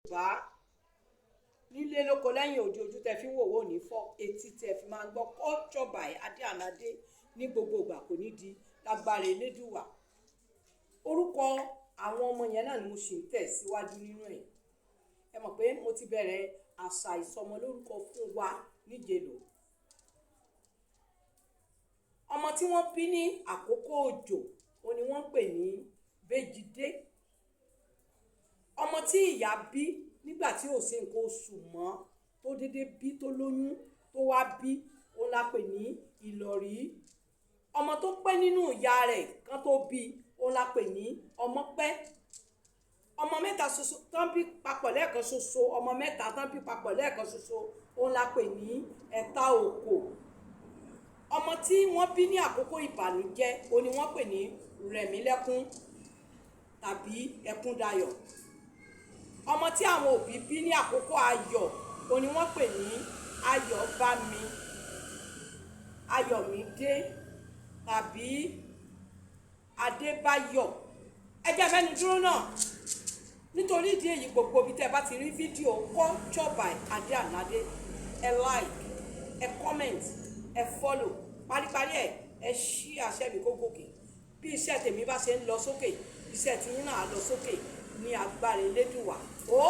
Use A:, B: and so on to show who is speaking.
A: Yorùbá nílé lóko lẹ́yìn òde ojú tẹ fi ń wòwò ní fọ́ etí tẹ fi máa ń gbọ́ culture by Adé Ànádé ní gbogbo ìgbà kò ní di lágbára Elédùwà. Orúkọ àwọn ọmọ yẹn náà ni mo ṣì ń tẹ̀síwájú nínú ẹ̀. Ẹ mọ̀ pé mo ti bẹ̀rẹ̀ àṣà ìsọmọlórúkọ fún wa níjẹ̀lò. Ọmọ tí wọ́n bí ní àkókò òjò ó ní wọ́n ń pè ní Béjìdé. Ọmọ tí ìyá bí nígbà tí ò ṣe nǹkan oṣù mọ́ tó dédé bí tó lóyún tó wá bí ó la pè ní Ìlọ̀rí. Ọmọ tó pẹ́ nínú ìyá rẹ̀ kan tó bí ó la pè ní Ọmọpẹ́. Ọmọ mẹ́ta ṣoṣo tán bí papọ̀ lẹ́ẹ̀kan ṣoṣo ọmọ mẹ́ta tán bí papọ̀ lẹ́ẹ̀kan ṣoṣo ó la pè ní Ẹ̀ta òkò. Ọmọ tí wọ́n bí ní àkókò ìbànújẹ́ ó ní wọ́n pè ní Rẹ̀mílẹ́kún tàbí Ẹkúndayọ̀. Ọmọ tí àwọn òbí bí ní àkókò ayọ̀ ó ní wọ́n pè ní Ayọ̀bámi, Ayọ̀mídé tàbí Adébáyọ̀. Ẹ jẹ́ fẹ́ni dúró náà nítorí ìdí èyí gbogbo bí tẹ́ bá ti rí fídíò culture by Adé Ànádé ẹ like, ẹ comment, ẹ follow, paríparí ẹ ṣí àṣẹ mi kó gòkè. Bí iṣẹ́ tèmi bá ṣe ń lọ sókè iṣẹ́ tiyín náà lọ sókè ní agbára Elédùwà. Ó